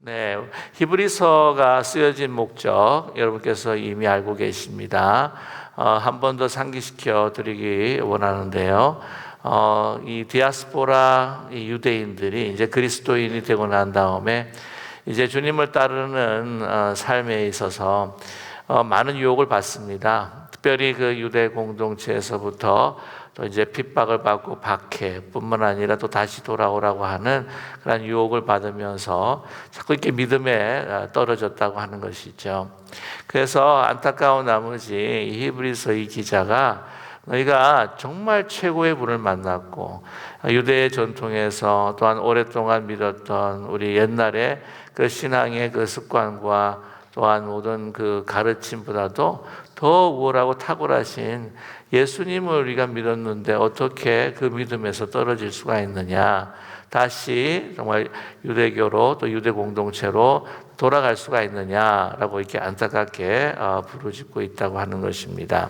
네, 히브리서가 쓰여진 목적 여러분께서 이미 알고 계십니다. 한 번 더 상기시켜 드리기 원하는데요. 이 디아스포라 이 유대인들이 이제 그리스도인이 되고 난 다음에 이제 주님을 따르는 삶에 있어서 많은 유혹을 받습니다. 특별히 그 유대 공동체에서부터 또 이제 핍박을 받고 박해뿐만 아니라 또 다시 돌아오라고 하는 그런 유혹을 받으면서 자꾸 이렇게 믿음에 떨어졌다고 하는 것이죠. 그래서 안타까운 나머지 히브리서 이 기자가 너희가 정말 최고의 분을 만났고 유대의 전통에서 또한 오랫동안 믿었던 우리 옛날에 그 신앙의 그 습관과 또한 모든 그 가르침보다도 더 우월하고 탁월하신 예수님을 우리가 믿었는데 어떻게 그 믿음에서 떨어질 수가 있느냐, 다시 정말 유대교로 또 유대 공동체로 돌아갈 수가 있느냐라고 이렇게 안타깝게 부르짖고 있다고 하는 것입니다.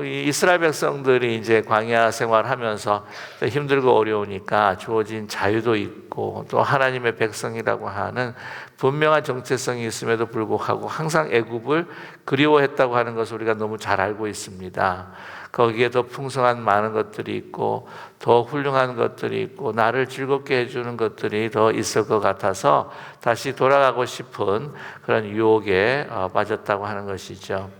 이스라엘 백성들이 이제 광야 생활하면서 힘들고 어려우니까 주어진 자유도 있고 또 하나님의 백성이라고 하는 분명한 정체성이 있음에도 불구하고 항상 애굽을 그리워했다고 하는 것을 우리가 너무 잘 알고 있습니다. 거기에 더 풍성한 많은 것들이 있고 더 훌륭한 것들이 있고 나를 즐겁게 해주는 것들이 더 있을 것 같아서 다시 돌아가고 싶은 그런 유혹에 빠졌다고 하는 것이죠.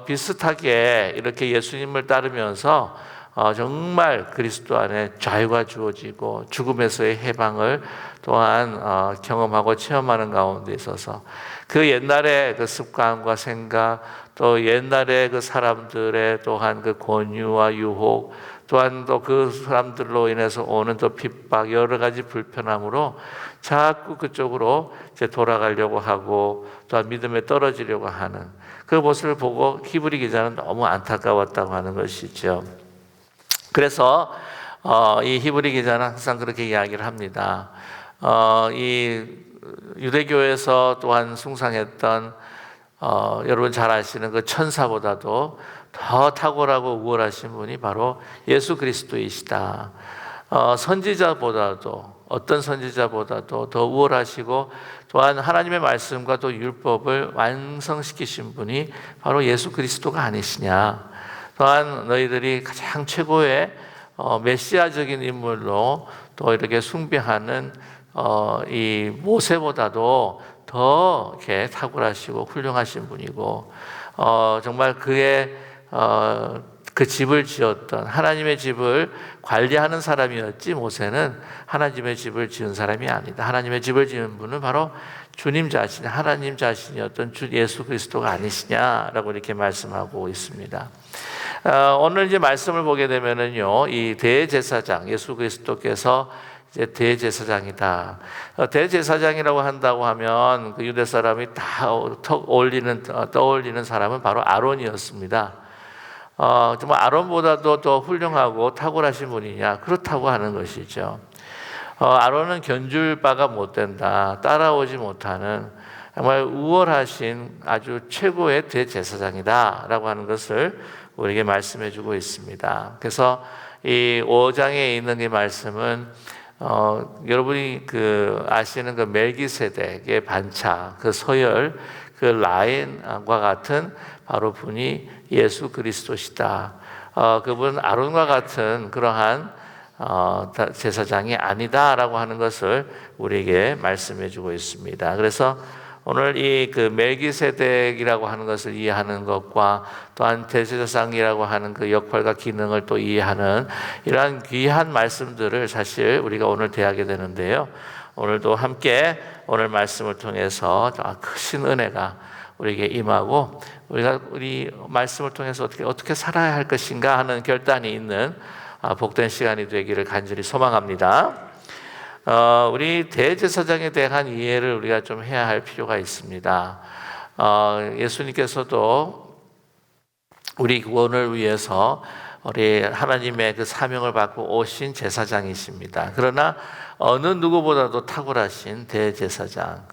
비슷하게 이렇게 예수님을 따르면서 정말 그리스도 안에 자유가 주어지고 죽음에서의 해방을 또한 경험하고 체험하는 가운데 있어서 그 옛날의 그 습관과 생각, 또 옛날의 그 사람들의 또한 그 권유와 유혹, 또한 또 그 사람들로 인해서 오는 또 핍박, 여러 가지 불편함으로 자꾸 그쪽으로 이제 돌아가려고 하고 또한 믿음에 떨어지려고 하는 그 모습을 보고 히브리 기자는 너무 안타까웠다고 하는 것이죠. 그래서 이 히브리 기자는 항상 그렇게 이야기를 합니다. 이 유대교에서 또한 숭상했던 여러분 잘 아시는 그 천사보다도 더 탁월하고 우월하신 분이 바로 예수 그리스도이시다. 선지자보다도 어떤 선지자보다도 더 우월하시고 또한 하나님의 말씀과 또 율법을 완성시키신 분이 바로 예수 그리스도가 아니시냐. 또한 너희들이 가장 최고의 메시아적인 인물로 또 이렇게 숭배하는 이 모세보다도 더 이렇게 탁월하시고 훌륭하신 분이고 정말 그의 그 집을 지었던 하나님의 집을 관리하는 사람이었지 모세는 하나님의 집을 지은 사람이 아니다. 하나님의 집을 지은 분은 바로 주님 자신, 하나님 자신이었던 주 예수 그리스도가 아니시냐라고 이렇게 말씀하고 있습니다. 오늘 이제 말씀을 보게 되면은요, 이 대제사장 예수 그리스도께서 이제 대제사장이다. 대제사장이라고 한다고 하면 그 유대 사람이 다 떠올리는 사람은 바로 아론이었습니다. 정말 아론보다도 더 훌륭하고 탁월하신 분이냐? 그렇다고 하는 것이죠. 아론은 견줄 바가 못 된다. 따라오지 못하는 정말 우월하신 아주 최고의 대제사장이다라고 하는 것을 우리에게 말씀해 주고 있습니다. 그래서 이 5장에 있는 이 말씀은 여러분이 그 아시는 그 멜기세덱의 반차, 그 서열, 그 라인과 같은 바로 분이 예수 그리스도시다. 그분 아론과 같은 그러한 제사장이 아니다라고 하는 것을 우리에게 말씀해주고 있습니다. 그래서 오늘 이 그 멜기세덱이라고 하는 것을 이해하는 것과 또한 대제사장이라고 하는 그 역할과 기능을 또 이해하는 이러한 귀한 말씀들을 사실 우리가 오늘 대하게 되는데요. 오늘도 함께 오늘 말씀을 통해서 크신 은혜가 우리에게 임하고 우리 말씀을 통해서 어떻게 살아야 할 것인가 하는 결단이 있는 복된 시간이 되기를 간절히 소망합니다. 우리 대제사장에 대한 이해를 우리가 좀 해야 할 필요가 있습니다. 예수님께서도 우리 구원을 위해서 우리 하나님의 그 사명을 받고 오신 제사장이십니다. 그러나 어느 누구보다도 탁월하신 대제사장,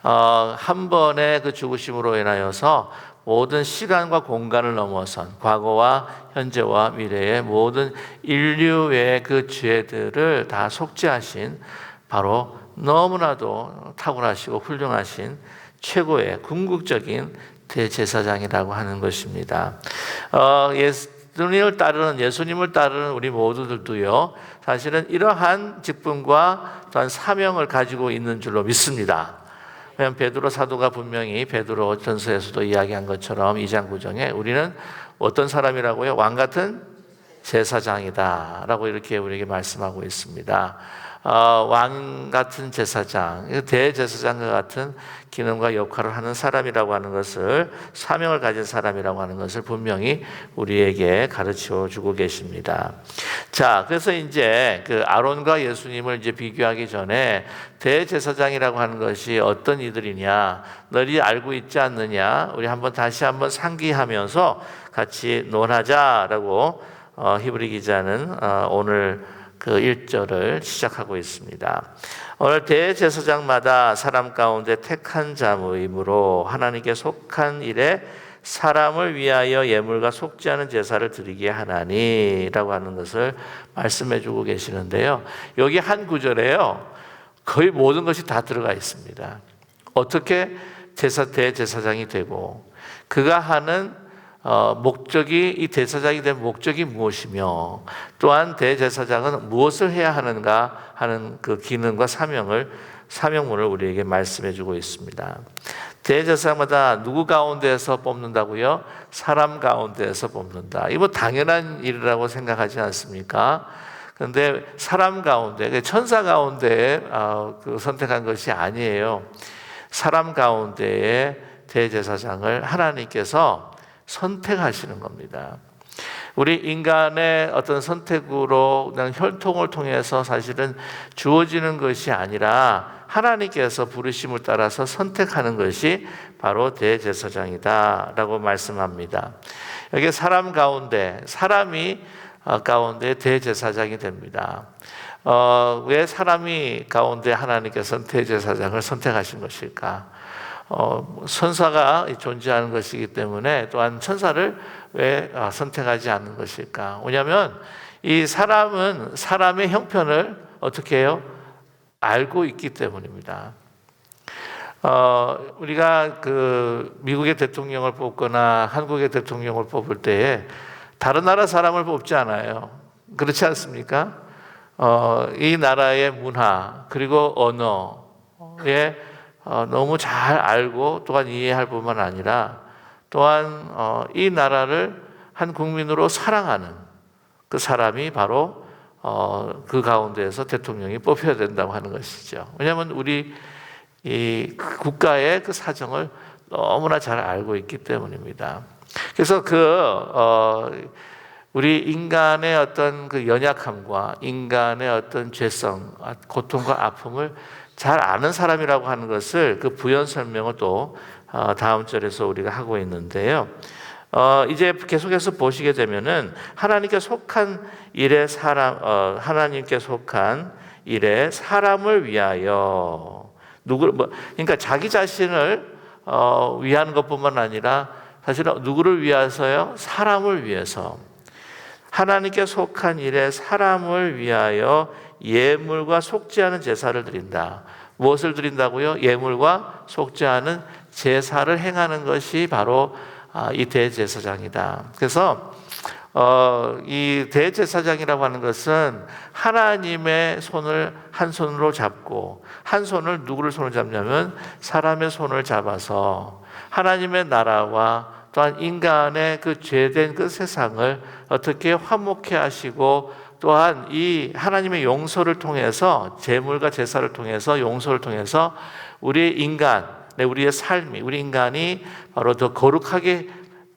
한 번의 그 죽으심으로 인하여서 모든 시간과 공간을 넘어선 과거와 현재와 미래의 모든 인류의 그 죄들을 다 속죄하신 바로 너무나도 탁월하시고 훌륭하신 최고의 궁극적인 대제사장이라고 하는 것입니다. 예수님을 따르는 우리 모두들도요, 사실은 이러한 직분과 또한 사명을 가지고 있는 줄로 믿습니다. 왜냐하면 베드로 사도가 분명히 베드로 전서에서도 이야기한 것처럼 2장 9절에 우리는 어떤 사람이라고요? 왕 같은 제사장이다 라고 이렇게 우리에게 말씀하고 있습니다. 왕 같은 제사장, 대제사장과 같은 기능과 역할을 하는 사람이라고 하는 것을, 사명을 가진 사람이라고 하는 것을 분명히 우리에게 가르쳐 주고 계십니다. 자, 그래서 이제 그 아론과 예수님을 이제 비교하기 전에 대제사장이라고 하는 것이 어떤 이들이냐, 너희 알고 있지 않느냐, 우리 다시 한번 상기하면서 같이 논하자라고 히브리 기자는 오늘 그 1절을 시작하고 있습니다. 오늘 대제사장마다 사람 가운데 택한 자임으로 하나님께 속한 일에 사람을 위하여 예물과 속지 않은 제사를 드리게 하나니라고 하는 것을 말씀해 주고 계시는데요. 여기 한 구절에요, 거의 모든 것이 다 들어가 있습니다. 어떻게 대제사장이 되고 그가 하는 목적이, 이 대제사장이 된 목적이 무엇이며, 또한 대제사장은 무엇을 해야 하는가 하는 그 기능과 사명문을 우리에게 말씀해 주고 있습니다. 대제사장마다 누구 가운데에서 뽑는다고요? 사람 가운데에서 뽑는다. 이거 당연한 일이라고 생각하지 않습니까? 그런데 사람 가운데, 천사 가운데에 선택한 것이 아니에요. 사람 가운데에 대제사장을 하나님께서 선택하시는 겁니다. 우리 인간의 어떤 선택으로 그냥 혈통을 통해서 사실은 주어지는 것이 아니라 하나님께서 부르심을 따라서 선택하는 것이 바로 대제사장이다라고 말씀합니다. 여기 사람 가운데, 사람이 가운데 대제사장이 됩니다. 왜 사람이 가운데 하나님께서는 대제사장을 선택하신 것일까? 천사가 존재하는 것이기 때문에 또한 천사를 왜 선택하지 않는 것일까? 왜냐하면 이 사람은 사람의 형편을 어떻게 해요? 알고 있기 때문입니다. 우리가 그 미국의 대통령을 뽑거나 한국의 대통령을 뽑을 때에 다른 나라 사람을 뽑지 않아요. 그렇지 않습니까? 이 나라의 문화 그리고 언어에 너무 잘 알고 또한 이해할 뿐만 아니라 또한 이 나라를 한 국민으로 사랑하는 그 사람이 바로 그 가운데에서 대통령이 뽑혀야 된다고 하는 것이죠. 왜냐하면 우리 이 국가의 그 사정을 너무나 잘 알고 있기 때문입니다. 그래서 우리 인간의 어떤 그 연약함과 인간의 어떤 죄성, 고통과 아픔을 잘 아는 사람이라고 하는 것을 그 부연 설명을 또 다음 절에서 우리가 하고 있는데요. 이제 계속해서 보시게 되면은 하나님께 속한 일에 사람을 위하여 그러니까 자기 자신을 위하는 것뿐만 아니라 사실은 누구를 위해서요? 사람을 위해서. 하나님께 속한 일에 사람을 위하여 예물과 속지 않은 제사를 드린다. 무엇을 드린다고요? 예물과 속지 않은 제사를 행하는 것이 바로 이 대제사장이다. 그래서 이 대제사장이라고 하는 것은 하나님의 손을 한 손으로 잡고, 한 손을 누구를 손을 잡냐면 사람의 손을 잡아서 하나님의 나라와 또한 인간의 그 죄된 그 세상을 어떻게 화목케 하시고, 또한 이 하나님의 용서를 통해서, 제물과 제사를 통해서, 용서를 통해서 우리의 우리의 삶이, 우리 인간이 바로 더 거룩하게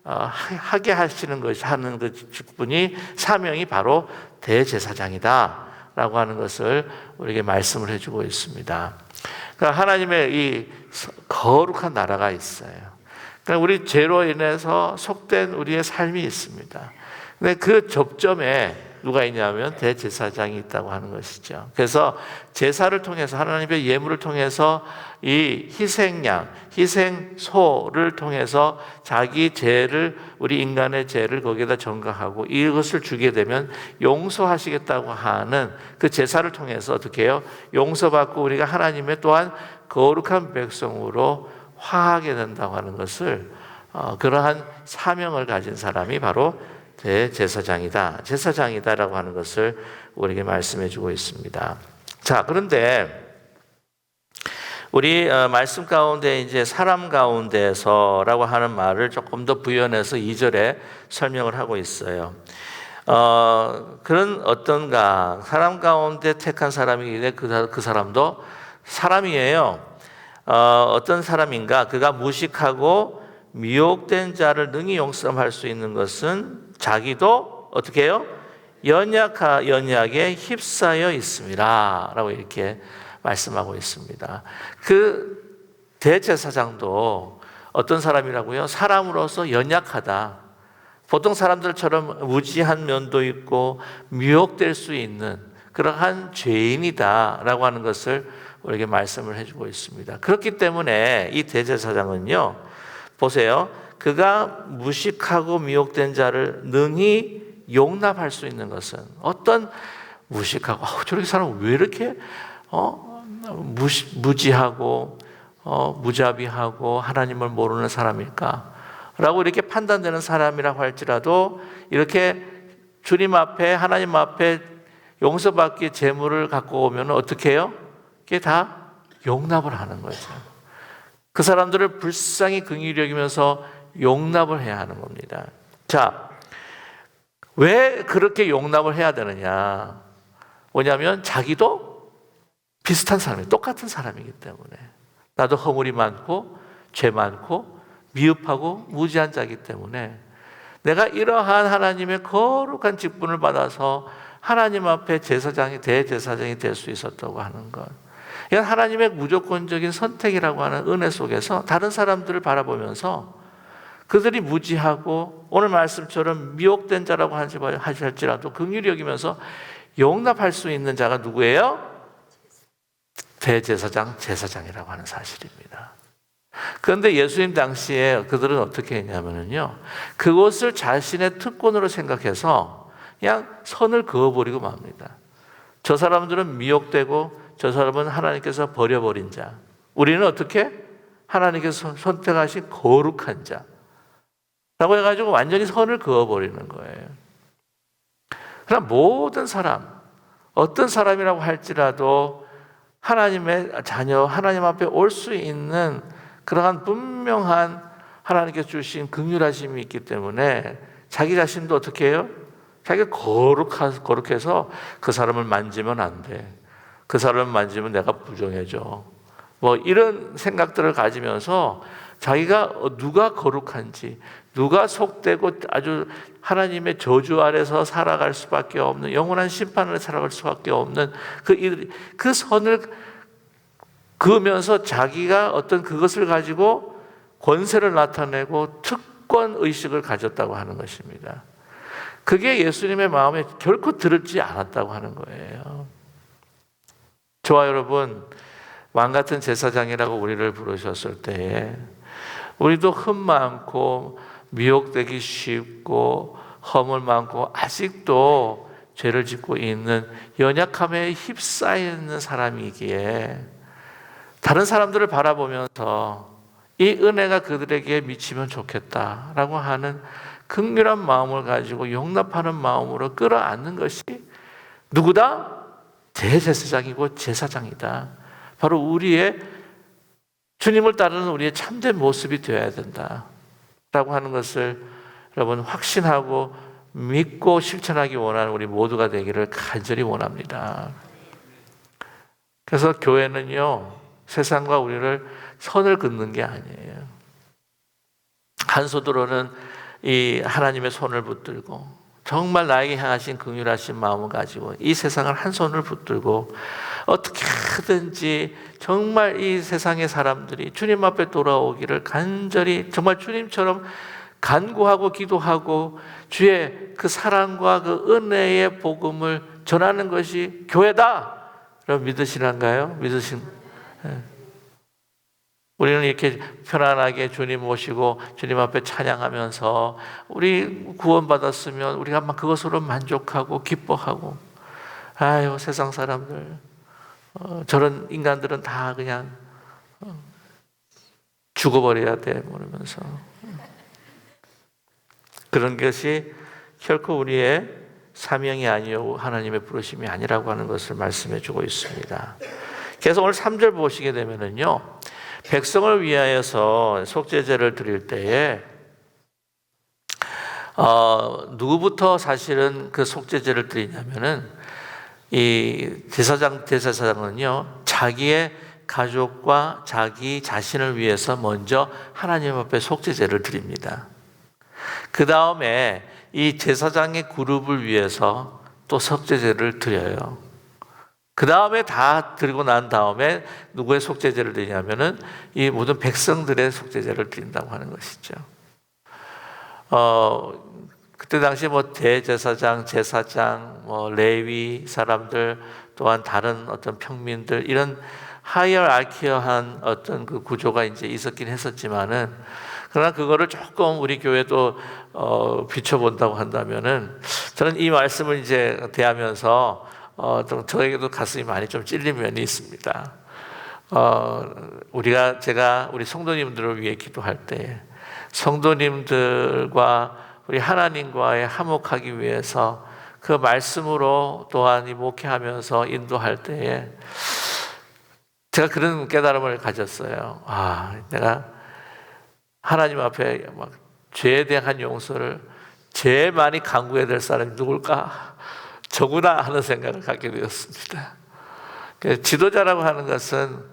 하게 하시는 것이, 하는 그 직분이, 사명이 바로 대제사장이다라고 하는 것을 우리에게 말씀을 해주고 있습니다. 그러니까 하나님의 이 거룩한 나라가 있어요. 그러니까 우리 죄로 인해서 속된 우리의 삶이 있습니다. 근데 그 접점에 누가 있냐면 대제사장이 있다고 하는 것이죠. 그래서 제사를 통해서 하나님의 예물을 통해서 이 희생양, 희생소를 통해서 자기 죄를, 우리 인간의 죄를 거기에다 전가하고 이것을 주게 되면 용서하시겠다고 하는 그 제사를 통해서 어떻게 해요? 용서받고 우리가 하나님의 또한 거룩한 백성으로 화하게 된다고 하는 것을 그러한 사명을 가진 사람이 바로 대제사장이다, 제사장이다라고 하는 것을 우리에게 말씀해 주고 있습니다. 자, 그런데 우리 말씀 가운데 이제 사람 가운데서라고 하는 말을 조금 더 부연해서 2절에 설명을 하고 있어요. 그런 어떤가, 사람 가운데 택한 사람이기에 그 사람도 사람이에요. 어떤 사람인가? 그가 무식하고 미혹된 자를 능히 용서할 수 있는 것은 자기도 어떻게 해요? 연약에 휩싸여 있습니다 라고 이렇게 말씀하고 있습니다. 그 대제사장도 어떤 사람이라고요? 사람으로서 연약하다. 보통 사람들처럼 무지한 면도 있고 미혹될 수 있는 그러한 죄인이다 라고 하는 것을 우리에게 말씀을 해주고 있습니다. 그렇기 때문에 이 대제사장은요, 보세요. 그가 무식하고 미혹된 자를 능히 용납할 수 있는 것은 어떤 무식하고 저렇게 사람 왜 이렇게 무지하고 무자비하고 하나님을 모르는 사람일까? 라고 이렇게 판단되는 사람이라고 할지라도 이렇게 주님 앞에 하나님 앞에 용서받기 재물을 갖고 오면 어떻게 해요? 그게 다 용납을 하는 거죠. 그 사람들을 불쌍히 긍휼히 여기면서 용납을 해야 하는 겁니다. 자, 왜 그렇게 용납을 해야 되느냐? 뭐냐면 자기도 비슷한 사람이에요. 똑같은 사람이기 때문에. 나도 허물이 많고 죄 많고 미흡하고 무지한 자이기 때문에 내가 이러한 하나님의 거룩한 직분을 받아서 하나님 앞에 대제사장이 될 수 있었다고 하는 것. 이건 하나님의 무조건적인 선택이라고 하는 은혜 속에서 다른 사람들을 바라보면서 그들이 무지하고 오늘 말씀처럼 미혹된 자라고 하실지라도 긍휼히 여기면서 용납할 수 있는 자가 누구예요? 대제사장, 제사장이라고 하는 사실입니다. 그런데 예수님 당시에 그들은 어떻게 했냐면요, 그것을 자신의 특권으로 생각해서 그냥 선을 그어버리고 맙니다. 저 사람들은 미혹되고 저 사람은 하나님께서 버려버린 자, 우리는 어떻게? 하나님께서 선택하신 거룩한 자 라고 해가지고 완전히 선을 그어버리는 거예요. 그러나 모든 사람, 어떤 사람이라고 할지라도 하나님의 자녀, 하나님 앞에 올 수 있는 그러한 분명한 하나님께서 주신 긍휼하심이 있기 때문에 자기 자신도 어떻게 해요? 자기가 거룩해서 그 사람을 만지면 안 돼. 그 사람을 만지면 내가 부정해져. 뭐 이런 생각들을 가지면서 자기가 누가 거룩한지, 누가 속되고 아주 하나님의 저주 아래서 살아갈 수밖에 없는, 영원한 심판을 살아갈 수밖에 없는 그 선을 그으면서 자기가 어떤 그것을 가지고 권세를 나타내고 특권 의식을 가졌다고 하는 것입니다. 그게 예수님의 마음에 결코 들지 않았다고 하는 거예요. 저와 여러분, 왕같은 제사장이라고 우리를 부르셨을 때에 우리도 흠 많고 미혹되기 쉽고 허물 많고 아직도 죄를 짓고 있는 연약함에 휩싸여 있는 사람이기에 다른 사람들을 바라보면서 이 은혜가 그들에게 미치면 좋겠다라고 하는 긍휼한 마음을 가지고 용납하는 마음으로 끌어안는 것이 누구다? 대제사장이고 제사장이다. 바로 우리의 주님을 따르는 우리의 참된 모습이 되어야 된다라고 하는 것을 여러분 확신하고 믿고 실천하기 원하는 우리 모두가 되기를 간절히 원합니다. 그래서 교회는요, 세상과 우리를 선을 긋는 게 아니에요. 한 손으로는 이 하나님의 손을 붙들고 정말 나에게 향하신 긍휼하신 마음을 가지고 이 세상을 한 손을 붙들고 어떻게 하든지 정말 이 세상의 사람들이 주님 앞에 돌아오기를 간절히 정말 주님처럼 간구하고 기도하고 주의 그 사랑과 그 은혜의 복음을 전하는 것이 교회다. 라고 믿으시는가요? 우리는 이렇게 편안하게 주님 모시고 주님 앞에 찬양하면서 우리 구원받았으면 우리가 막 그것으로 만족하고 기뻐하고, 아유 세상 사람들 저런 인간들은 다 그냥 죽어버려야 돼 그러면서, 그런 것이 결코 우리의 사명이 아니요 하나님의 부르심이 아니라고 하는 것을 말씀해 주고 있습니다. 그래서 오늘 3절 보시게 되면은요, 백성을 위하여서 속죄제를 드릴 때에 누구부터 사실은 그 속죄제를 드리냐면은 이 대제사장은요 자기의 가족과 자기 자신을 위해서 먼저 하나님 앞에 속죄제를 드립니다. 그 다음에 이 제사장의 그룹을 위해서 또 속죄제를 드려요. 그 다음에 다 드리고 난 다음에 누구의 속죄제를 드리냐면은 이 모든 백성들의 속죄제를 드린다고 하는 것이죠. 그때 당시 뭐 대제사장, 제사장, 뭐 레위 사람들, 또한 다른 어떤 평민들, 이런 하이어알키어한 어떤 그 구조가 이제 있었긴 했었지만은, 그러나 그거를 조금 우리 교회도 비춰본다고 한다면은, 저는 이 말씀을 이제 대하면서 좀 저에게도 가슴이 많이 좀 찔린 면이 있습니다. 제가 우리 성도님들을 위해 기도할 때, 성도님들과 우리 하나님과의 화목하기 위해서 그 말씀으로 또한 이 목회하면서 인도할 때에 제가 그런 깨달음을 가졌어요. 내가 하나님 앞에 막 죄에 대한 용서를 제일 많이 간구해야 될 사람이 누굴까? 저구나 하는 생각을 갖게 되었습니다. 지도자라고 하는 것은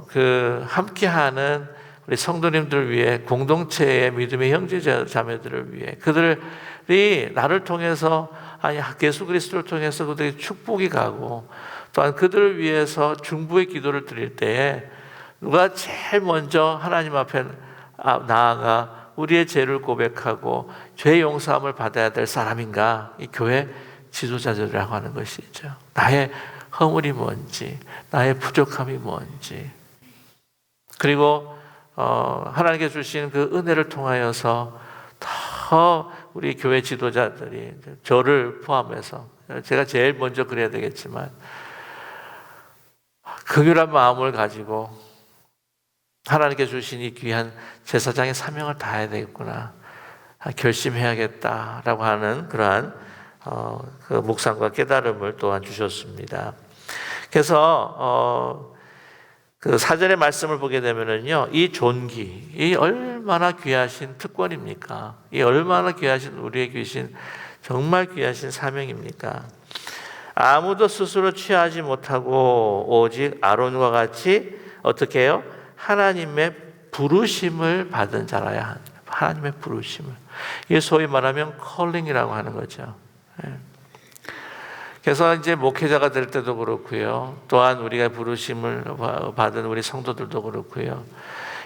그 함께하는 우리 성도님들을 위해, 공동체의 믿음의 형제 자매들을 위해, 그들이 나를 통해서, 아니 예수 그리스도를 통해서 그들에게 축복이 가고, 또한 그들을 위해서 중보의 기도를 드릴 때에 누가 제일 먼저 하나님 앞에 나아가 우리의 죄를 고백하고 죄 용서함을 받아야 될 사람인가? 이 교회 지도자들이라고 하는 것이죠. 나의 허물이 뭔지, 나의 부족함이 뭔지, 그리고 하나님께 주신 그 은혜를 통하여서 더 우리 교회 지도자들이, 저를 포함해서, 제가 제일 먼저 그래야 되겠지만, 긍휼한 마음을 가지고 하나님께 주신 이 귀한 제사장의 사명을 다해야 되겠구나, 결심해야겠다라고 하는 그러한 그 묵상과 깨달음을 또한 주셨습니다. 그래서 그 사전의 말씀을 보게 되면은요, 이 존귀, 이 얼마나 귀하신 특권입니까? 이 얼마나 귀하신, 우리에게 주신 정말 귀하신 사명입니까? 아무도 스스로 취하지 못하고 오직 아론과 같이 어떻게 해요? 하나님의 부르심을 받은 자라야 합니다. 하나님의 부르심을. 이게 소위 말하면 컬링이라고 하는 거죠. 그래서 이제 목회자가 될 때도 그렇고요, 또한 우리가 부르심을 받은 우리 성도들도 그렇고요,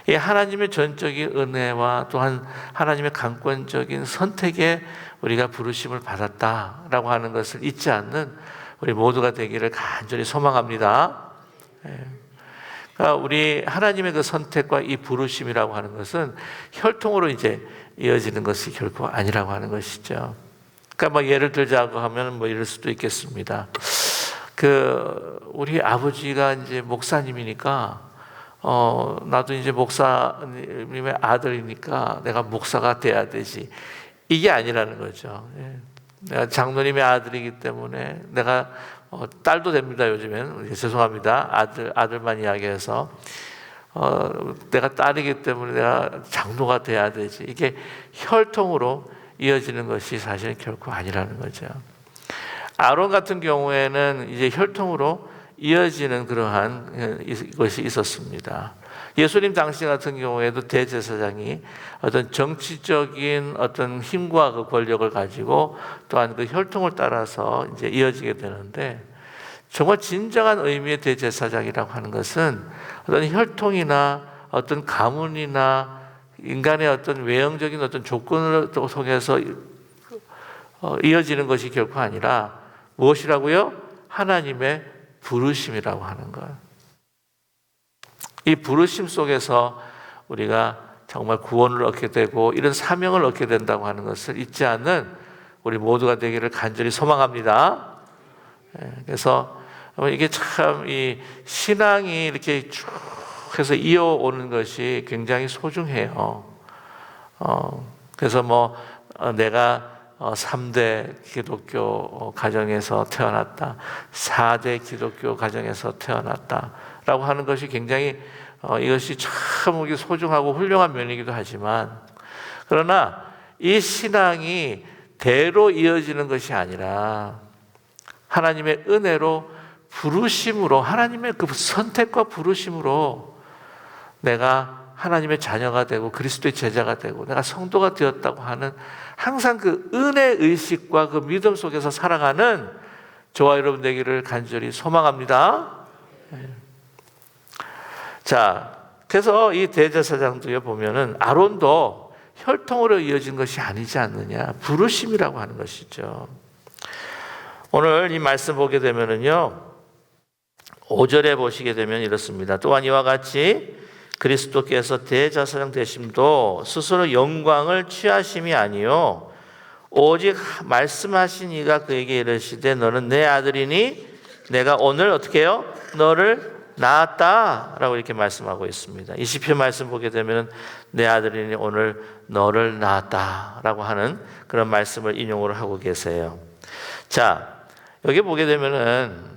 이 하나님의 전적인 은혜와 또한 하나님의 강권적인 선택에 우리가 부르심을 받았다라고 하는 것을 잊지 않는 우리 모두가 되기를 간절히 소망합니다. 그러니까 우리 하나님의 그 선택과 이 부르심이라고 하는 것은 혈통으로 이제 이어지는 것이 결코 아니라고 하는 것이죠. 그러니까 뭐 예를 들자고 하면 뭐 이럴 수도 있겠습니다. 우리 아버지가 이제 목사님이니까 나도 이제 목사님의 아들이니까 내가 목사가 돼야 되지, 이게 아니라는 거죠. 내가 장로님의 아들이기 때문에 내가 딸도 됩니다. 요즘엔 죄송합니다. 아들만 이야기해서 내가 딸이기 때문에 내가 장로가 돼야 되지, 이게 혈통으로 이어지는 것이 사실은 결코 아니라는 거죠. 아론 같은 경우에는 이제 혈통으로 이어지는 그러한 것이 있었습니다. 예수님 당시 같은 경우에도 대제사장이 어떤 정치적인 어떤 힘과 그 권력을 가지고 또한 그 혈통을 따라서 이제 이어지게 되는데, 정말 진정한 의미의 대제사장이라고 하는 것은 어떤 혈통이나 어떤 가문이나 인간의 어떤 외형적인 어떤 조건을 통해서 이어지는 것이 결코 아니라 무엇이라고요? 하나님의 부르심이라고 하는 거예요. 이 부르심 속에서 우리가 정말 구원을 얻게 되고 이런 사명을 얻게 된다고 하는 것을 잊지 않는 우리 모두가 되기를 간절히 소망합니다. 그래서 이게 참 이 신앙이 이렇게 쭉 해서 이어오는 것이 굉장히 소중해요. 그래서 내가 3대 기독교 가정에서 태어났다, 4대 기독교 가정에서 태어났다라고 하는 것이 굉장히 이것이 참 소중하고 훌륭한 면이기도 하지만, 그러나 이 신앙이 대로 이어지는 것이 아니라 하나님의 은혜로 부르심으로, 하나님의 그 선택과 부르심으로 내가 하나님의 자녀가 되고 그리스도의 제자가 되고 내가 성도가 되었다고 하는 항상 그 은혜 의식과 그 믿음 속에서 살아가는 저와 여러분 되기를 간절히 소망합니다. 자, 그래서 이 대제사장도요 보면은 아론도 혈통으로 이어진 것이 아니지 않느냐, 부르심이라고 하는 것이죠. 오늘 이 말씀 보게 되면은요 5절에 보시게 되면 이렇습니다. 또한 이와 같이 그리스도께서 대제사장 되심도 스스로 영광을 취하심이 아니요 오직 말씀하신 이가 그에게 이르시되 너는 내 아들이니 내가 오늘 어떻게 해요? 너를 낳았다 라고 이렇게 말씀하고 있습니다. 이 시편 말씀 보게 되면 내 아들이니 오늘 너를 낳았다 라고 하는 그런 말씀을 인용을 하고 계세요. 자, 여기 보게 되면은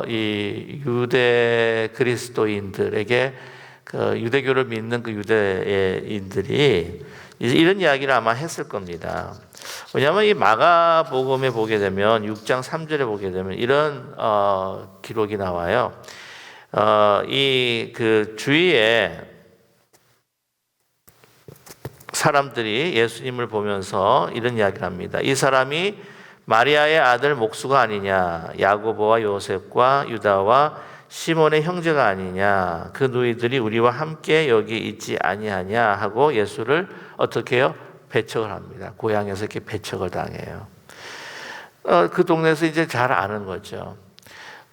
이 유대 그리스도인들에게 그 유대교를 믿는 그 유대인들이 이런 이야기를 아마 했을 겁니다. 왜냐하면 이 마가복음에 보게 되면 6장 3절에 보게 되면 이런 기록이 나와요. 이 그 주위에 사람들이 예수님을 보면서 이런 이야기를 합니다. 이 사람이 마리아의 아들 목수가 아니냐, 야고보와 요셉과 유다와 시몬의 형제가 아니냐, 그 누이들이 우리와 함께 여기 있지 아니하냐 하고 예수를 어떻게 해요? 배척을 합니다. 고향에서 이렇게 배척을 당해요. 그 동네에서 이제 잘 아는 거죠.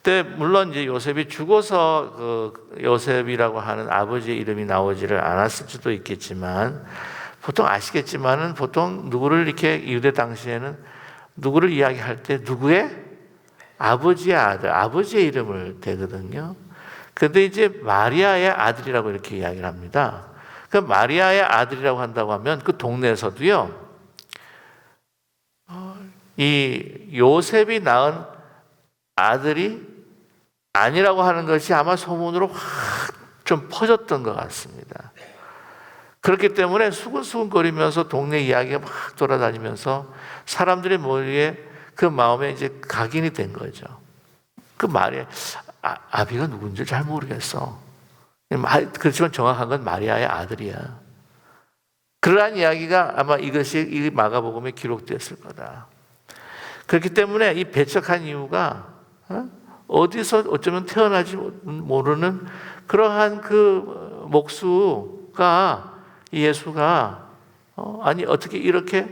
근데 물론 이제 요셉이 죽어서 그 요셉이라고 하는 아버지의 이름이 나오지를 않았을 수도 있겠지만, 보통 아시겠지만은 보통 누구를 이렇게 유대 당시에는 누구를 이야기할 때 누구의 아버지의 아들, 아버지의 이름을 대거든요. 그런데 이제 마리아의 아들이라고 이렇게 이야기를 합니다. 그 마리아의 아들이라고 한다고 하면 그 동네에서도요, 이 요셉이 낳은 아들이 아니라고 하는 것이 아마 소문으로 확 좀 퍼졌던 것 같습니다. 그렇기 때문에 수근수근거리면서 동네 이야기가 막 돌아다니면서 사람들의 머리에 그 마음에 이제 각인이 된 거죠. 그 말에 아비가 누군지 잘 모르겠어. 그렇지만 정확한 건 마리아의 아들이야. 그러한 이야기가 아마 이것이 이 마가복음에 기록되었을 거다. 그렇기 때문에 이 배척한 이유가 어디서 어쩌면 태어나지 모르는 그러한 그 목수가 예수가 아니 어떻게 이렇게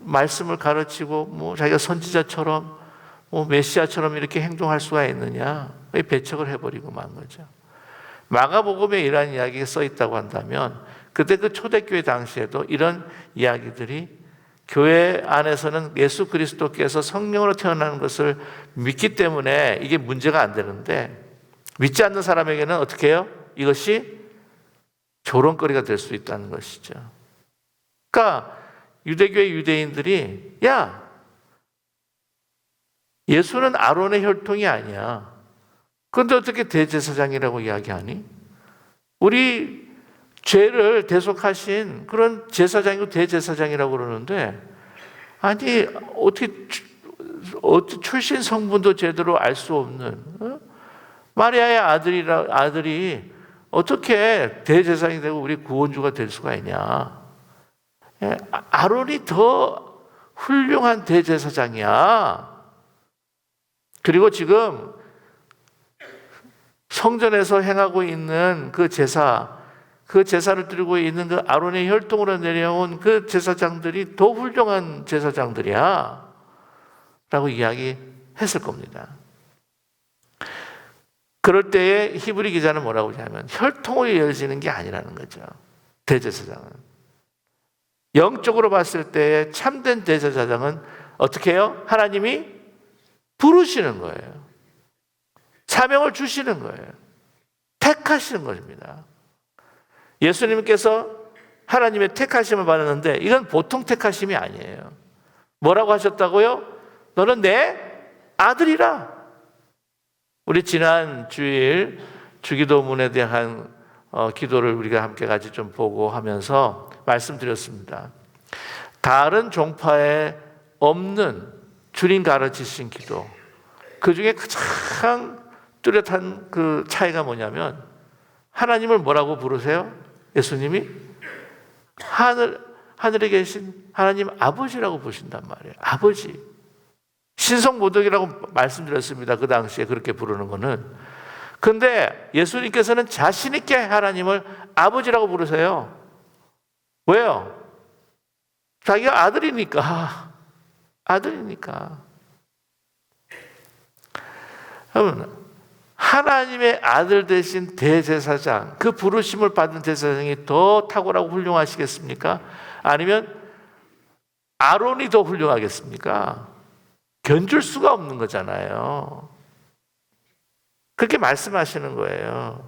말씀을 가르치고 자기가 선지자처럼 메시아처럼 이렇게 행동할 수가 있느냐, 배척을 해버리고 만 거죠. 마가복음에 이러한 이야기가 써 있다고 한다면 그때 그 초대교회 당시에도 이런 이야기들이 교회 안에서는 예수 그리스도께서 성령으로 태어나는 것을 믿기 때문에 이게 문제가 안 되는데, 믿지 않는 사람에게는 어떻게 해요? 이것이 조롱거리가 될 수 있다는 것이죠. 그러니까 유대교의 유대인들이 야, 예수는 아론의 혈통이 아니야. 그런데 어떻게 대제사장이라고 이야기하니? 우리 죄를 대속하신 그런 제사장이고 대제사장이라고 그러는데, 아니 어떻게 출신 성분도 제대로 알 수 없는 마리아의 아들이 어떻게 대제사장이 되고 우리 구원주가 될 수가 있냐? 아론이 더 훌륭한 대제사장이야. 그리고 지금 성전에서 행하고 있는 그 제사, 그 제사를 드리고 있는 그 아론의 혈통으로 내려온 그 제사장들이 더 훌륭한 제사장들이야 라고 이야기했을 겁니다. 그럴 때에 히브리 기자는 뭐라고 하냐면 혈통으로 이어지는 게 아니라는 거죠. 대제사장은 영적으로 봤을 때 참된 대제사장은 어떻게 해요? 하나님이 부르시는 거예요. 사명을 주시는 거예요. 택하시는 것입니다. 예수님께서 하나님의 택하심을 받았는데 이건 보통 택하심이 아니에요. 뭐라고 하셨다고요? 너는 내 아들이라. 우리 지난 주일 주기도문에 대한 기도를 우리가 함께 같이 좀 보고 하면서 말씀드렸습니다. 다른 종파에 없는 주님 가르치신 기도, 그 중에 가장 뚜렷한 그 차이가 뭐냐면 하나님을 뭐라고 부르세요? 예수님이 하늘에 계신 하나님 아버지라고 부르신단 말이에요. 아버지. 신성모독이라고 말씀드렸습니다. 그 당시에 그렇게 부르는 거는. 근데 예수님께서는 자신 있게 하나님을 아버지라고 부르세요. 왜요? 자기가 아들이니까. 아들이니까. 여러분, 하나님의 아들 되신 대제사장, 그 부르심을 받은 제사장이 더 탁월하고 훌륭하시겠습니까? 아니면 아론이 더 훌륭하겠습니까? 견줄 수가 없는 거잖아요. 그렇게 말씀하시는 거예요.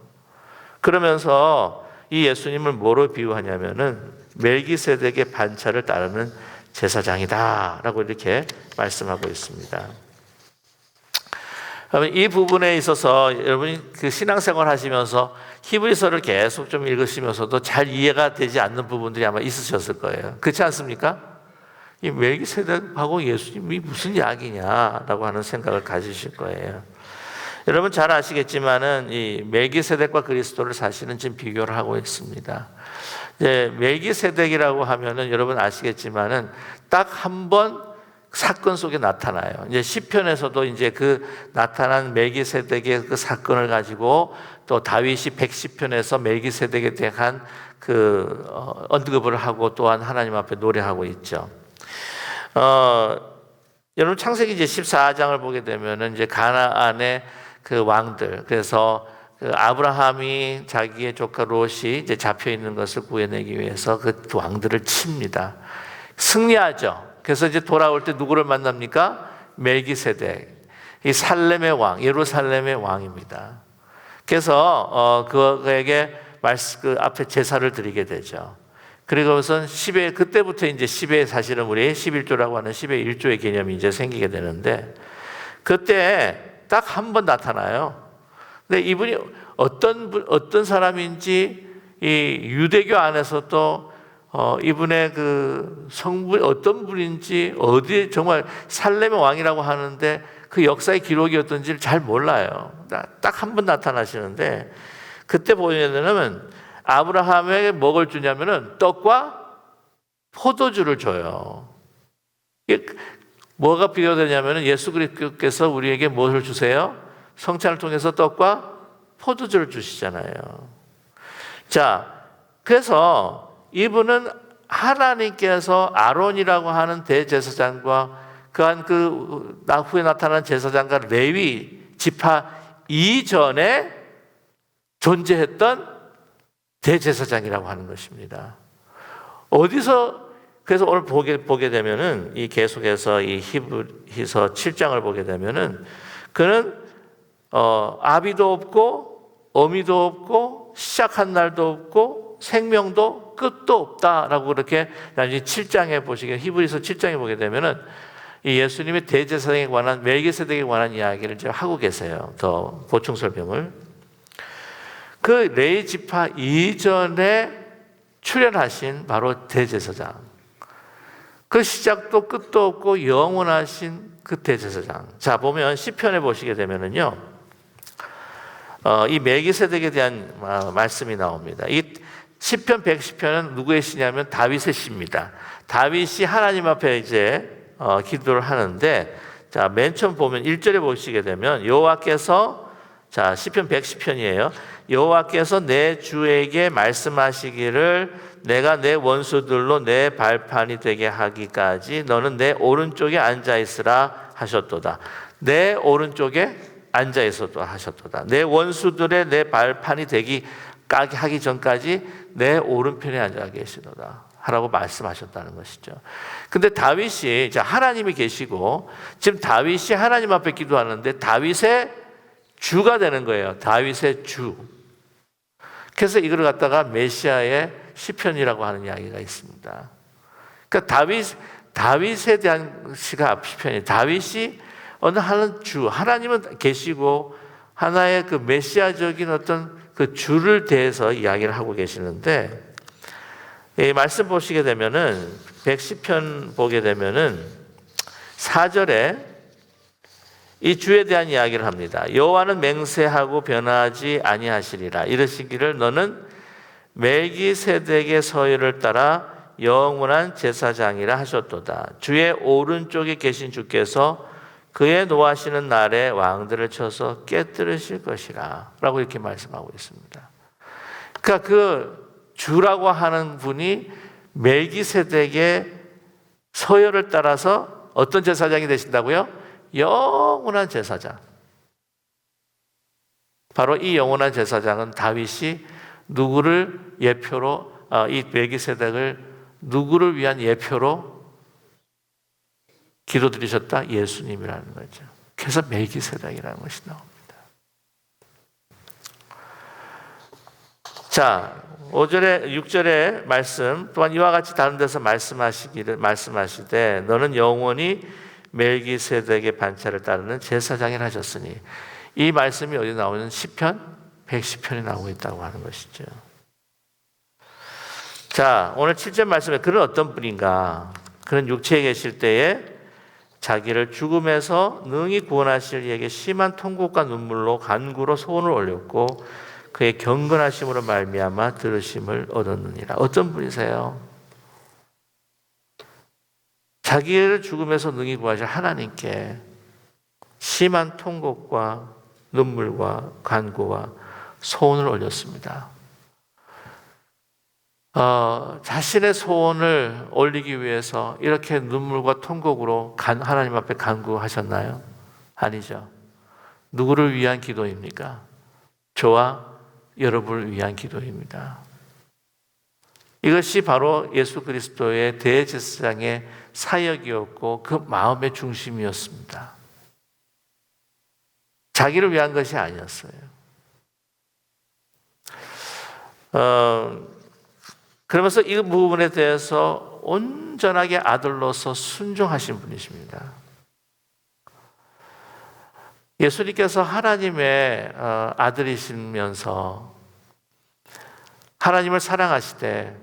그러면서 이 예수님을 뭐로 비유하냐면은 멜기세덱의 반차를 따르는 제사장이다 라고 이렇게 말씀하고 있습니다. 이 부분에 있어서 여러분이 그 신앙생활 하시면서 히브리서를 계속 좀 읽으시면서도 잘 이해가 되지 않는 부분들이 아마 있으셨을 거예요. 그렇지 않습니까? 이 멜기세덱하고 예수님이 무슨 이야기냐라고 하는 생각을 가지실 거예요. 여러분 잘 아시겠지만은 이 멜기세덱과 그리스도를 사실은 지금 비교를 하고 있습니다. 멜기세덱이라고 하면은 여러분 아시겠지만은 딱 한 번 사건 속에 나타나요. 이제 시편에서도 이제 그 나타난 멜기세덱의 그 사건을 가지고 또 다윗이 110편에서 멜기세덱에 대한 그 언급을 하고 또한 하나님 앞에 노래하고 있죠. 여러분 창세기 이제 14장을 보게 되면은 이제 가나안의 그 왕들, 그래서 그 아브라함이 자기의 조카 롯이 이제 잡혀 있는 것을 구해내기 위해서 그 왕들을 칩니다. 승리하죠. 그래서 이제 돌아올 때 누구를 만납니까? 멜기세덱, 이 살렘의 왕, 예루살렘의 왕입니다. 그래서 그에게 그 앞에 제사를 드리게 되죠. 그리고 우선 10의 그때부터 이제 10의 사실은 우리 11조라고 하는 10의 1조의 개념이 이제 생기게 되는데 그때 딱 한 번 나타나요. 근데 이분이 어떤 사람인지 이 유대교 안에서도 이분의 그 성분 어떤 분인지 어디 정말 살렘의 왕이라고 하는데 그 역사의 기록이 어떤지를 잘 몰라요. 딱 한 번 나타나시는데 그때 보면은 아브라함에게 먹을 주냐면은 떡과 포도주를 줘요. 이게 뭐가 비교되냐면은 예수 그리스도께서 우리에게 무엇을 주세요? 성찬을 통해서 떡과 포도주를 주시잖아요. 자, 그래서 이분은 하나님께서 아론이라고 하는 대제사장과 그한 그 후에 나타난 제사장과 레위 지파 이전에 존재했던 대제사장이라고 하는 것입니다. 어디서 그래서 오늘 보게 되면은 이 계속해서 이 히브리서 7장을 보게 되면은 그는 아비도 없고 어미도 없고 시작한 날도 없고 생명도 끝도 없다라고 그렇게 나중에 7장에 보시게 히브리서 7장에 보게 되면은 이 예수님의 대제사장에 관한 멜기세덱에 관한 이야기를 이제 하고 계세요. 더 보충 설명을. 그 레위 지파 이전에 출현하신 바로 대제사장. 그 시작도 끝도 없고 영원하신 그 대제사장. 자, 보면 시편에 보시게 되면은요, 이 멜기세덱에 대한 말씀이 나옵니다. 이 시편 110편은 누구의 시냐면 다윗의 시입니다. 다윗이 하나님 앞에 이제 기도를 하는데, 자, 맨 처음 보면 1절에 보시게 되면 여호와께서, 자, 시편 110편이에요. 여호와께서 내 주에게 말씀하시기를 내가 내 원수들로 내 발판이 되게 하기까지 너는 내 오른쪽에 앉아 있으라 하셨도다. 내 오른쪽에 앉아 있어도 하셨도다. 내 원수들의 내 발판이 되기 하기 전까지 내 오른편에 앉아 계시도다 하라고 말씀하셨다는 것이죠. 근데 다윗이 하나님이 계시고 지금 다윗이 하나님 앞에 기도하는데 다윗의 주가 되는 거예요. 다윗의 주. 그래서 이걸 갖다가 메시아의 시편이라고 하는 이야기가 있습니다. 그러니까 다윗에 대한 시편이 다윗이 어느 하는 주, 하나님은 계시고 하나의 그 메시아적인 어떤 그 주를 대해서 이야기를 하고 계시는데, 이 말씀 보시게 되면은 110편 보게 되면은 4절에 이 주에 대한 이야기를 합니다. 여호와는 맹세하고 변하지 아니하시리라. 이르시기를 너는 멜기세덱의 서열을 따라 영원한 제사장이라 하셨도다. 주의 오른쪽에 계신 주께서 그의 노하시는 날에 왕들을 쳐서 깨뜨리실 것이라 라고 이렇게 말씀하고 있습니다. 그러니까 그 주라고 하는 분이 멜기세덱의 서열을 따라서 어떤 제사장이 되신다고요? 영원한 제사장. 바로 이 영원한 제사장은 다윗이 누구를 예표로, 이 멜기세덱을 누구를 위한 예표로 기도드리셨다? 예수님이라는 거죠. 그래서 멜기세덱이라는 것이 나옵니다. 자, 5절에 6절의 말씀 또한 이와 같이 다른 데서 말씀하시되 너는 영원히 멜기세덱의 반차를 따르는 제사장이라 하셨으니, 이 말씀이 어디 나오는 시편 110편에 나오고 있다고 하는 것이죠. 자, 오늘 7절 말씀에 그는 어떤 분인가? 그는 육체에 계실 때에 자기를 죽음에서 능히 구원하실 이에게 심한 통곡과 눈물로 간구로 소원을 올렸고 그의 경건하심으로 말미암아 들으심을 얻었느니라. 어떤 분이세요? 자기를 죽음에서 능히 구하실 하나님께 심한 통곡과 눈물과 간구와 소원을 올렸습니다. 자신의 소원을 올리기 위해서 이렇게 눈물과 통곡으로 하나님 앞에 간구하셨나요? 아니죠. 누구를 위한 기도입니까? 저와 여러분을 위한 기도입니다. 이것이 바로 예수 그리스도의 대제사장의 사역이었고 그 마음의 중심이었습니다. 자기를 위한 것이 아니었어요. 그러면서 이 부분에 대해서 온전하게 아들로서 순종하신 분이십니다. 예수님께서 하나님의 아들이시면서 하나님을 사랑하시되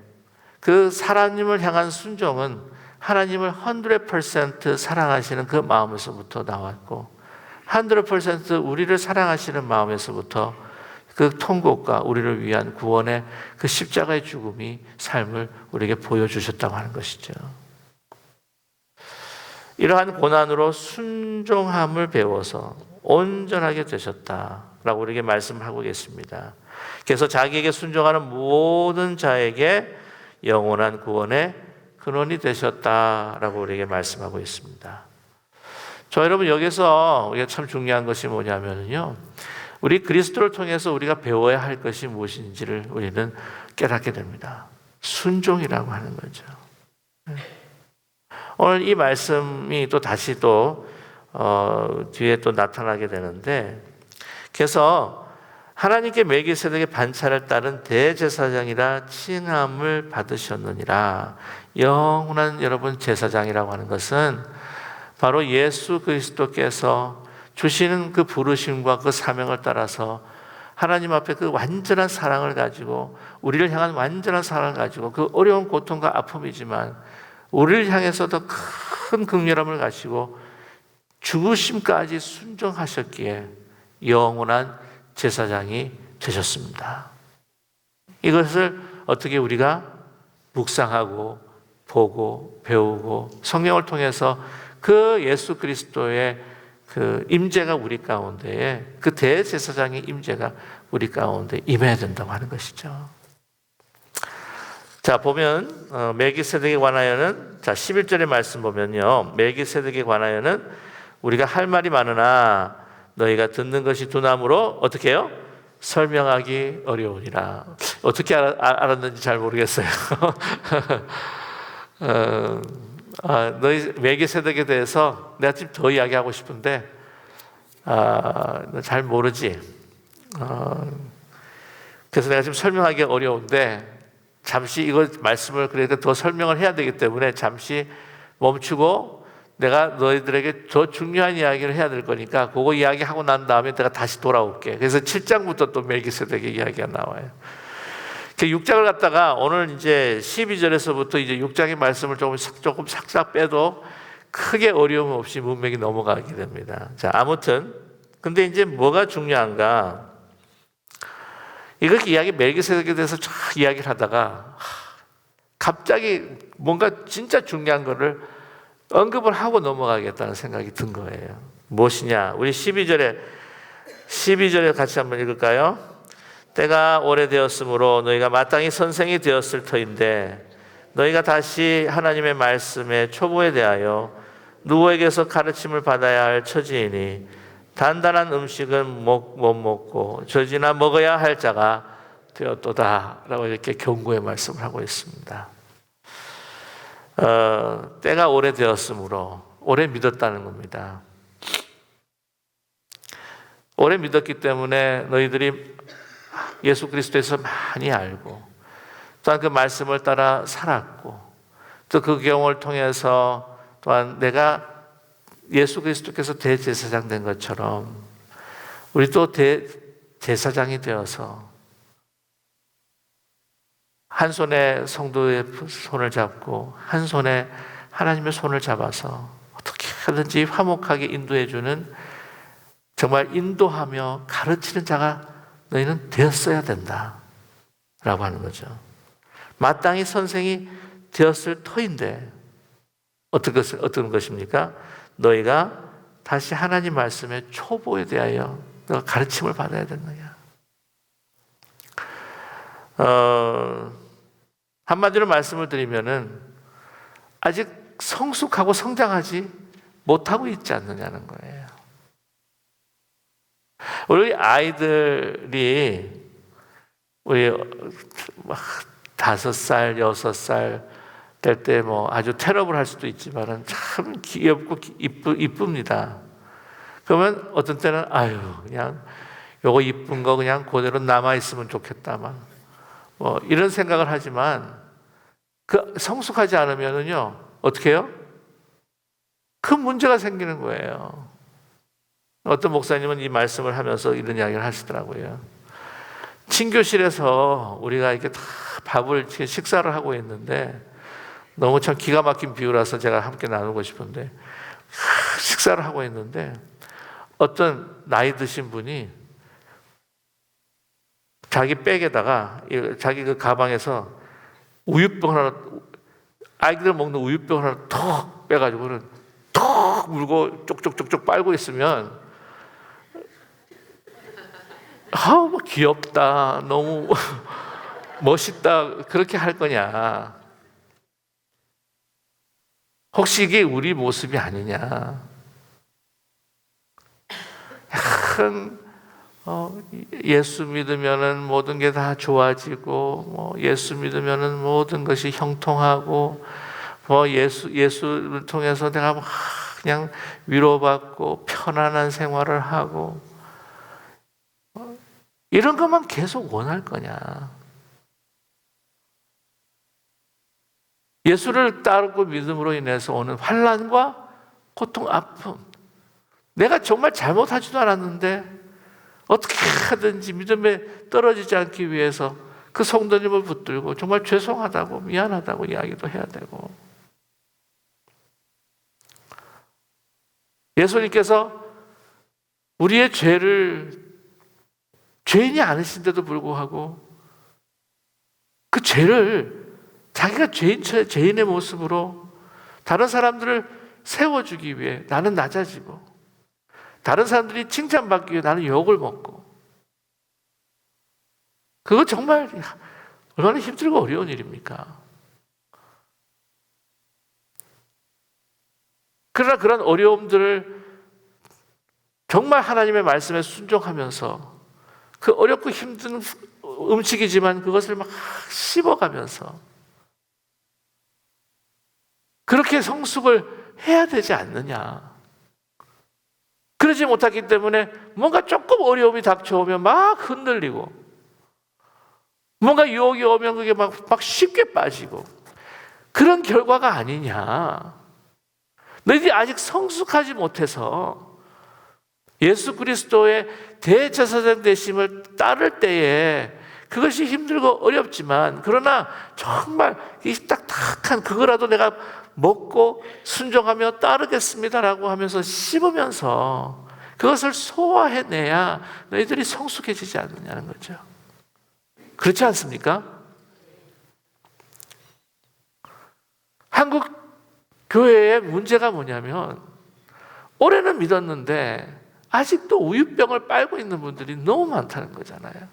그 하나님을 향한 순종은 하나님을 100% 사랑하시는 그 마음에서부터 나왔고 100% 우리를 사랑하시는 마음에서부터 그 통곡과 우리를 위한 구원의 그 십자가의 죽음이 삶을 우리에게 보여주셨다고 하는 것이죠. 이러한 고난으로 순종함을 배워서 온전하게 되셨다라고 우리에게 말씀하고 계십니다. 그래서 자기에게 순종하는 모든 자에게 영원한 구원의 근원이 되셨다라고 우리에게 말씀하고 있습니다. 저 여러분, 여기서 우리가 참 중요한 것이 뭐냐면요, 우리 그리스도를 통해서 우리가 배워야 할 것이 무엇인지를 우리는 깨닫게 됩니다. 순종이라고 하는 거죠. 오늘 이 말씀이 또 다시 뒤에 또 나타나게 되는데, 그래서 하나님께 멜기세덱의 반차를 따른 대제사장이라 칭함을 받으셨느니라. 영원한 여러분 제사장이라고 하는 것은 바로 예수 그리스도께서 주시는 그 부르심과 그 사명을 따라서 하나님 앞에 그 완전한 사랑을 가지고, 우리를 향한 완전한 사랑을 가지고, 그 어려운 고통과 아픔이지만 우리를 향해서도 큰 긍휼함을 가지고 죽으심까지 순종하셨기에 영원한 제사장이 되셨습니다. 이것을 어떻게 우리가 묵상하고 보고 배우고 성령을 통해서 그 예수 그리스도의 그 임재가 우리 가운데에, 그 대제사장의 임재가 우리 가운데 임해야 된다고 하는 것이죠. 자, 보면 멜기세덱에 관하여는, 자 11절의 말씀 보면요, 멜기세덱에 관하여는 우리가 할 말이 많으나 너희가 듣는 것이 두나무로 어떻게 해요? 설명하기 어려우니라. 어떻게 알았는지 잘 모르겠어요. 너희 멜기세덱에 대해서 내가 좀 더 이야기하고 싶은데 너 잘 모르지. 그래서 내가 지금 설명하기 어려운데 잠시 이거 말씀을 그래도 더 설명을 해야 되기 때문에 잠시 멈추고 내가 너희들에게 더 중요한 이야기를 해야 될 거니까 그거 이야기하고 난 다음에 내가 다시 돌아올게. 그래서 7장부터 또 멜기세덱의 이야기가 나와요. 6장을 갖다가 오늘 이제 12절에서부터 이제 6장의 말씀을 조금 싹싹 빼도 크게 어려움 없이 문맥이 넘어가게 됩니다. 자, 아무튼 근데 이제 뭐가 중요한가? 이렇게 멜기세덱에 대해서 쫙 이야기를 하다가 갑자기 뭔가 진짜 중요한 거를 언급을 하고 넘어가겠다는 생각이 든 거예요. 무엇이냐? 우리 12절에 같이 한번 읽을까요? 때가 오래되었으므로 너희가 마땅히 선생이 되었을 터인데 너희가 다시 하나님의 말씀의 초보에 대하여 누구에게서 가르침을 받아야 할 처지이니 단단한 음식은 못 먹고 젖이나 먹어야 할 자가 되었도다 라고 이렇게 경고의 말씀을 하고 있습니다. 때가 오래되었으므로 오래 믿었다는 겁니다. 오래 믿었기 때문에 너희들이 예수 그리스도에서 많이 알고 또한 그 말씀을 따라 살았고 또 그 경험을 통해서 또한 내가 예수 그리스도께서 대제사장 된 것처럼 우리 또 대제사장이 되어서 한 손에 성도의 손을 잡고 한 손에 하나님의 손을 잡아서 어떻게 하든지 화목하게 인도해주는 정말 인도하며 가르치는 자가 너희는 되었어야 된다 라고 하는 거죠. 마땅히 선생이 되었을 터인데 어떤 것입니까? 너희가 다시 하나님 말씀의 초보에 대하여 너가 가르침을 받아야 된다냐. 한마디로 말씀을 드리면은 아직 성숙하고 성장하지 못하고 있지 않느냐는 거예요. 우리 아이들이 우리 5살, 6살 될 때 뭐 아주 테러블 할 수도 있지만은 참 귀엽고 이쁩니다. 그러면 어떤 때는 그냥 요거 이쁜 거 그냥 그대로 남아 있으면 좋겠다만 뭐 이런 생각을 하지만 그 성숙하지 않으면은요 어떻게 해요? 큰 문제가 생기는 거예요. 어떤 목사님은 이 말씀을 하면서 이런 이야기를 하시더라고요. 친교실에서 우리가 이렇게 다 밥을 식사를 하고 있는데 너무 참 기가 막힌 비유라서 제가 함께 나누고 싶은데 식사를 하고 있는데 어떤 나이 드신 분이 자기 백에다가 자기 그 가방에서 우유병 하나 아이들 먹는 우유병 하나 턱 빼가지고는 턱 물고 쪽쪽쪽쪽 빨고 있으면 뭐 귀엽다 너무 멋있다 그렇게 할 거냐? 혹시 이게 우리 모습이 아니냐? 예수 믿으면은 모든 게 다 좋아지고, 뭐 예수 믿으면은 모든 것이 형통하고, 뭐 예수를 통해서 내가 막 그냥 위로받고 편안한 생활을 하고, 이런 것만 계속 원할 거냐? 예수를 따르고 믿음으로 인해서 오는 환난과 고통, 아픔. 내가 정말 잘못하지도 않았는데 어떻게 하든지 믿음에 떨어지지 않기 위해서 그 성도님을 붙들고 정말 죄송하다고 미안하다고 이야기도 해야 되고 예수님께서 우리의 죄를 죄인이 아니신데도 불구하고 그 죄를 자기가 죄인의 모습으로 다른 사람들을 세워주기 위해 나는 낮아지고 다른 사람들이 칭찬받기 위해 나는 욕을 먹고 그거 정말 얼마나 힘들고 어려운 일입니까? 그러나 그런 어려움들을 정말 하나님의 말씀에 순종하면서 그 어렵고 힘든 음식이지만 그것을 막 씹어가면서 그렇게 성숙을 해야 되지 않느냐. 그러지 못하기 때문에 뭔가 조금 어려움이 닥쳐오면 막 흔들리고 뭔가 유혹이 오면 그게 막 쉽게 빠지고 그런 결과가 아니냐. 너희들이 아직 성숙하지 못해서 예수 그리스도의 대제사장 되심을 따를 때에 그것이 힘들고 어렵지만 그러나 정말 이 딱딱한 그거라도 내가 먹고 순종하며 따르겠습니다라고 하면서 씹으면서 그것을 소화해내야 너희들이 성숙해지지 않느냐는 거죠. 그렇지 않습니까? 한국 교회의 문제가 뭐냐면 올해는 믿었는데 아직도 우유병을 빨고 있는 분들이 너무 많다는 거잖아요.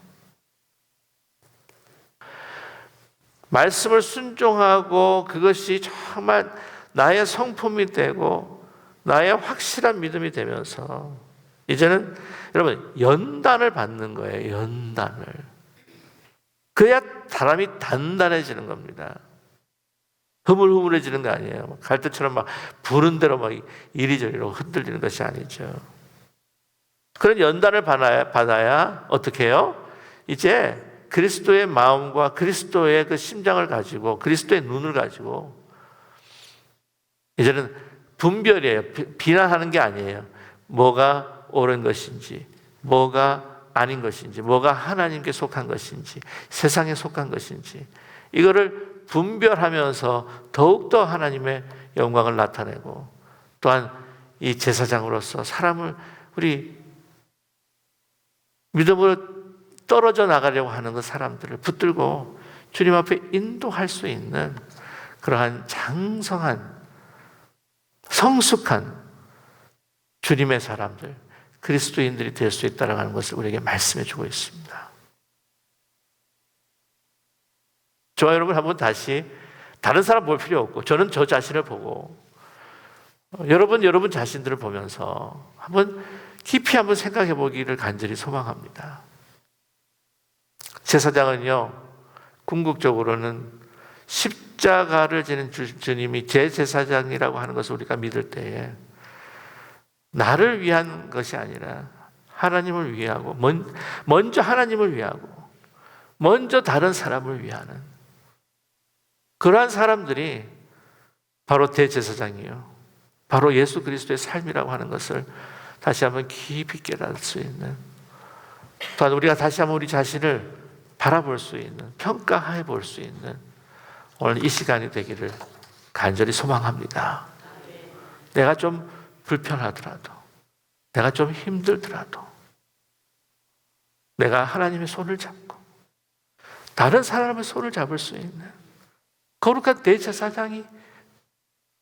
말씀을 순종하고 그것이 정말 나의 성품이 되고 나의 확실한 믿음이 되면서 이제는 여러분 연단을 받는 거예요. 연단을. 그래야 사람이 단단해지는 겁니다. 흐물흐물해지는 거 아니에요. 갈대처럼 막 부른 대로 막 이리저리로 흔들리는 것이 아니죠. 그런 연단을 받아야 어떻게 해요? 이제 그리스도의 마음과 그리스도의 그 심장을 가지고 그리스도의 눈을 가지고 이제는 분별이에요. 비난하는 게 아니에요. 뭐가 옳은 것인지 뭐가 아닌 것인지 뭐가 하나님께 속한 것인지 세상에 속한 것인지 이거를 분별하면서 더욱더 하나님의 영광을 나타내고 또한 이 제사장으로서 사람을 우리 믿음으로 떨어져 나가려고 하는 그 사람들을 붙들고 주님 앞에 인도할 수 있는 그러한 장성한 성숙한 주님의 사람들 그리스도인들이 될 수 있다는 것을 우리에게 말씀해 주고 있습니다. 저와 여러분 한번 다시 다른 사람 볼 필요 없고 저는 저 자신을 보고 여러분 자신들을 보면서 한번 깊이 한번 생각해 보기를 간절히 소망합니다. 제사장은요, 궁극적으로는 십자가를 지는 주님이 제 제사장이라고 하는 것을 우리가 믿을 때에 나를 위한 것이 아니라 하나님을 위하고 먼저 하나님을 위하고 먼저 다른 사람을 위하는 그러한 사람들이 바로 대제사장이요. 바로 예수 그리스도의 삶이라고 하는 것을 다시 한번 깊이 깨달을 수 있는 또한 우리가 다시 한번 우리 자신을 바라볼 수 있는 평가해 볼 수 있는 오늘 이 시간이 되기를 간절히 소망합니다. 내가 좀 불편하더라도 내가 좀 힘들더라도 내가 하나님의 손을 잡고 다른 사람의 손을 잡을 수 있는 거룩한 대제사장이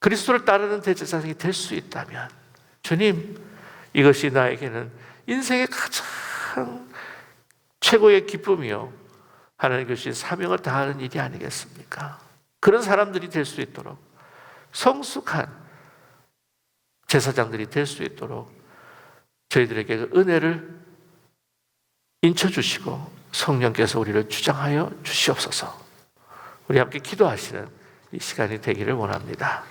그리스도를 따르는 대제사장이 될 수 있다면 주님 이것이 나에게는 인생의 가장 최고의 기쁨이요 하나님 것이 사명을 다하는 일이 아니겠습니까? 그런 사람들이 될 수 있도록 성숙한 제사장들이 될 수 있도록 저희들에게 그 은혜를 인쳐주시고 성령께서 우리를 주장하여 주시옵소서. 우리 함께 기도하시는 이 시간이 되기를 원합니다.